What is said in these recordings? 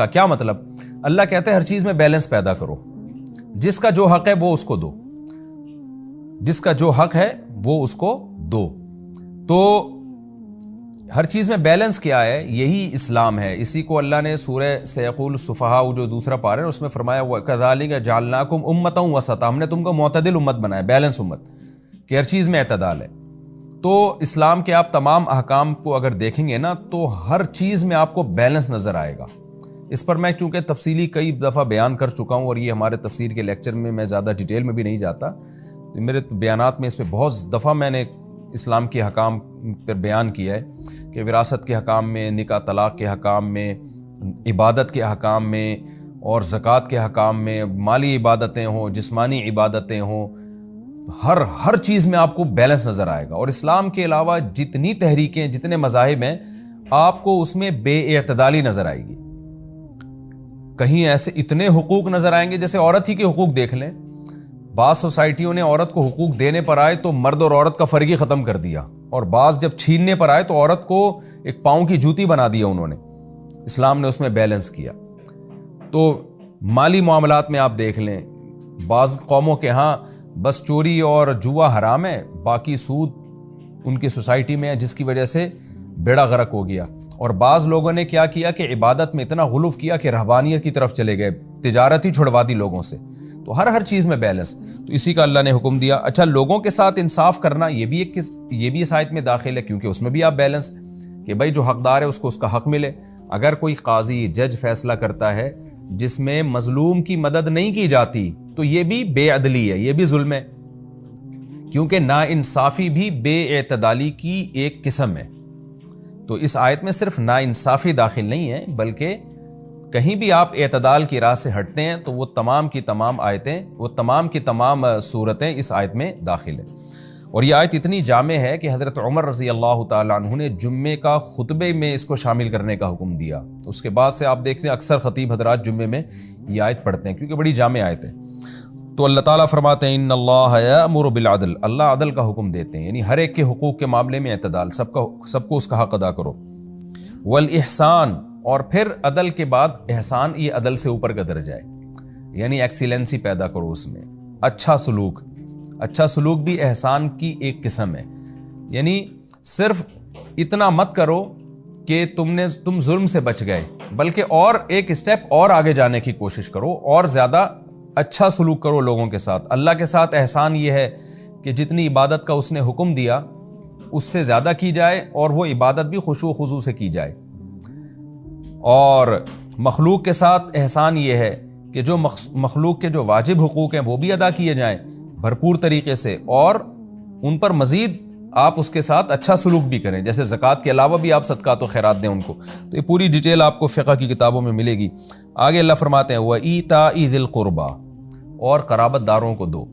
کا کیا مطلب؟ اللہ کہتے ہیں ہر چیز میں بیلنس پیدا کرو، جس کا جو حق ہے وہ اس کو دو، جس کا جو حق ہے وہ اس کو دو۔ تو ہر چیز میں بیلنس کیا ہے؟ یہی اسلام ہے۔ اسی کو اللہ نے سورہ سیقول السفہاء جو دوسرا پارہ ہے اس میں فرمایا وَكَذَلِكَ جَعَلْنَاكُمْ أُمَّةً وَسَطًا، ہم نے تم کو معتدل امت بنایا، بیلنس امت، کہ ہر چیز میں اعتدال ہے۔ تو اسلام کے آپ تمام احکام کو اگر دیکھیں گے نا تو ہر چیز میں آپ کو بیلنس نظر آئے گا۔ اس پر میں چونکہ تفصیلی کئی دفعہ بیان کر چکا ہوں، اور یہ ہمارے تفسیر کے لیکچر میں زیادہ ڈیٹیل میں بھی نہیں جاتا، میرے بیانات میں اس پہ بہت دفعہ میں نے اسلام کے حکام پر بیان کیا ہے کہ وراثت کے حکام میں، نکاح طلاق کے حکام میں، عبادت کے حکام میں، اور زکوٰۃ کے حکام میں، مالی عبادتیں ہوں، جسمانی عبادتیں ہوں، ہر چیز میں آپ کو بیلنس نظر آئے گا۔ اور اسلام کے علاوہ جتنی تحریکیں، جتنے مذاہب ہیں، آپ کو اس میں بے اعتدالی نظر آئے گی۔ کہیں ایسے اتنے حقوق نظر آئیں گے، جیسے عورت ہی کے حقوق دیکھ لیں، بعض سوسائٹیوں نے عورت کو حقوق دینے پر آئے تو مرد اور عورت کا فرق ہی ختم کر دیا، اور بعض جب چھیننے پر آئے تو عورت کو ایک پاؤں کی جوتی بنا دیا انہوں نے۔ اسلام نے اس میں بیلنس کیا۔ تو مالی معاملات میں آپ دیکھ لیں، بعض قوموں کے ہاں بس چوری اور جوا حرام ہے، باقی سود ان کی سوسائٹی میں ہے، جس کی وجہ سے بیڑا غرق ہو گیا۔ اور بعض لوگوں نے کیا کیا کہ عبادت میں اتنا غلو کیا کہ رہبانیت کی طرف چلے گئے، تجارت ہی چھڑوا دی لوگوں سے۔ تو ہر چیز میں بیلنس، تو اسی کا اللہ نے حکم دیا۔ اچھا، لوگوں کے ساتھ انصاف کرنا، یہ بھی اس آیت میں داخل ہے، کیونکہ اس میں بھی آپ بیلنس کہ بھائی جو حقدار ہے اس کو اس کا حق ملے۔ اگر کوئی قاضی جج فیصلہ کرتا ہے جس میں مظلوم کی مدد نہیں کی جاتی تو یہ بھی بے عدلی ہے، یہ بھی ظلم ہے، کیونکہ ناانصافی بھی بے اعتدالی کی ایک قسم ہے۔ تو اس آیت میں صرف ناانصافی داخل نہیں ہے، بلکہ کہیں بھی آپ اعتدال کی راہ سے ہٹتے ہیں تو وہ تمام کی تمام آیتیں، وہ تمام کی تمام صورتیں اس آیت میں داخل ہیں۔ اور یہ آیت اتنی جامع ہے کہ حضرت عمر رضی اللہ تعالیٰ عنہ نے جمعے کا خطبے میں اس کو شامل کرنے کا حکم دیا۔ اس کے بعد سے آپ دیکھتے ہیں اکثر خطیب حضرات جمعے میں یہ آیت پڑھتے ہیں، کیونکہ بڑی جامع آیت ہے۔ تو اللہ تعالیٰ فرماتے ہیں ان اللہ یأمر بالعدل، اللہ عدل کا حکم دیتے ہیں، یعنی ہر ایک کے حقوق کے معاملے میں اعتدال، سب کو اس کا حق ادا کرو۔ والاحسان، اور پھر عدل کے بعد احسان، یہ عدل سے اوپر کا درجہ ہے، یعنی ایکسیلنسی پیدا کرو اس میں، اچھا سلوک بھی احسان کی ایک قسم ہے۔ یعنی صرف اتنا مت کرو کہ تم ظلم سے بچ گئے، بلکہ اور ایک سٹیپ اور آگے جانے کی کوشش کرو، اور زیادہ اچھا سلوک کرو لوگوں کے ساتھ۔ اللہ کے ساتھ احسان یہ ہے کہ جتنی عبادت کا اس نے حکم دیا اس سے زیادہ کی جائے، اور وہ عبادت بھی خشوع و خضوع سے کی جائے۔ اور مخلوق کے ساتھ احسان یہ ہے کہ جو مخلوق کے جو واجب حقوق ہیں وہ بھی ادا کیے جائیں بھرپور طریقے سے، اور ان پر مزید آپ اس کے ساتھ اچھا سلوک بھی کریں، جیسے زکوٰۃ کے علاوہ بھی آپ صدقات و خیرات دیں ان کو۔ تو یہ پوری ڈیٹیل آپ کو فقہ کی کتابوں میں ملے گی۔ آگے اللہ فرماتے ہیں وَإِيتَاءِ ذِي الْقُرْبَى، اور قرابت داروں کو دو۔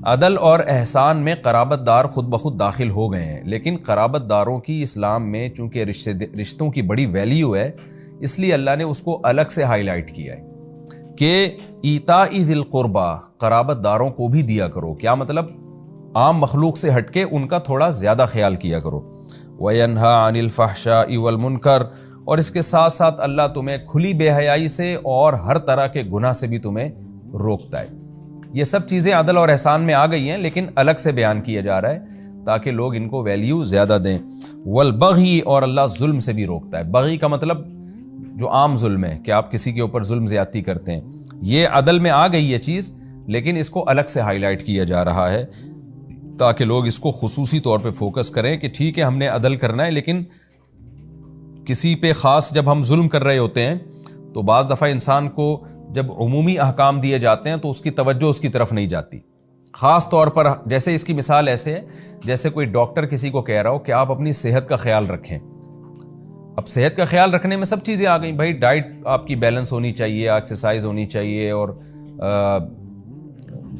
عدل اور احسان میں قرابت دار خود بخود داخل ہو گئے ہیں، لیکن قرابت داروں کی اسلام میں چونکہ رشتوں کی بڑی ویلیو ہے، اس لیے اللہ نے اس کو الگ سے ہائی لائٹ کیا ہے کہ ایتاء ذی القربہ، قرابت داروں کو بھی دیا کرو۔ کیا مطلب؟ عام مخلوق سے ہٹ کے ان کا تھوڑا زیادہ خیال کیا کرو۔ وَيَنْهَى عَنِ الْفَحْشَاءِ وَالْمُنْكَرِ، اور اس کے ساتھ ساتھ اللہ تمہیں کھلی بے حیائی سے اور ہر طرح کے گناہ سے بھی تمہیں روکتا ہے۔ یہ سب چیزیں عدل اور احسان میں آ گئی ہیں، لیکن الگ سے بیان کیا جا رہا ہے تاکہ لوگ ان کو ویلیو زیادہ دیں۔ والبغی، اور اللہ ظلم سے بھی روکتا ہے۔ بغی کا مطلب جو عام ظلم ہے کہ آپ کسی کے اوپر ظلم زیادتی کرتے ہیں، یہ عدل میں آ گئی یہ چیز، لیکن اس کو الگ سے ہائی لائٹ کیا جا رہا ہے تاکہ لوگ اس کو خصوصی طور پہ فوکس کریں کہ ٹھیک ہے ہم نے عدل کرنا ہے، لیکن کسی پہ خاص جب ہم ظلم کر رہے ہوتے ہیں تو بعض دفعہ انسان کو جب عمومی احکام دیے جاتے ہیں تو اس کی توجہ اس کی طرف نہیں جاتی۔ خاص طور پر جیسے اس کی مثال ایسے ہے جیسے کوئی ڈاکٹر کسی کو کہہ رہا ہو کہ آپ اپنی صحت کا خیال رکھیں۔ اب صحت کا خیال رکھنے میں سب چیزیں آ گئیں، بھائی ڈائٹ آپ کی بیلنس ہونی چاہیے، ایکسرسائز ہونی چاہیے، اور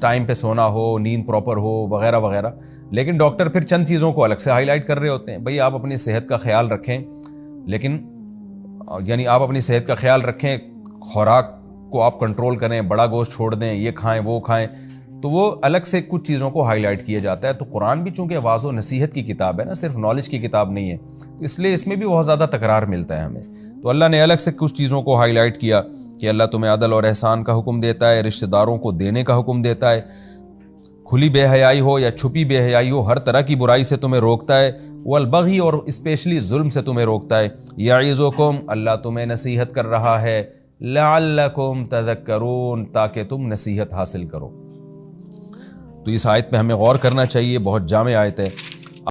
ٹائم پہ سونا ہو، نیند پراپر ہو، وغیرہ وغیرہ، لیکن ڈاکٹر پھر چند چیزوں کو الگ سے ہائی لائٹ کر رہے ہوتے ہیں۔ بھائی آپ اپنی صحت کا خیال رکھیں، لیکن یعنی آپ اپنی صحت کا خیال رکھیں، خوراک کو آپ کنٹرول کریں، بڑا گوشت چھوڑ دیں، یہ کھائیں وہ کھائیں، تو وہ الگ سے کچھ چیزوں کو ہائی لائٹ کیا جاتا ہے۔ تو قرآن بھی چونکہ واضح و نصیحت کی کتاب ہے نا، صرف نالج کی کتاب نہیں ہے، تو اس لیے اس میں بھی بہت زیادہ تکرار ملتا ہے ہمیں۔ تو اللہ نے الگ سے کچھ چیزوں کو ہائی لائٹ کیا کہ اللہ تمہیں عدل اور احسان کا حکم دیتا ہے، رشتہ داروں کو دینے کا حکم دیتا ہے، کھلی بے حیائی ہو یا چھپی بے حیائی ہو، ہر طرح کی برائی سے تمہیں روکتا ہے، والبغی اور اسپیشلی ظلم سے تمہیں روکتا ہے، یعظکم اللہ تمہیں نصیحت کر رہا ہے، لعلکم تذکرون تاکہ تم نصیحت حاصل کرو۔ تو اس آیت پہ ہمیں غور کرنا چاہیے، بہت جامع آیت ہے۔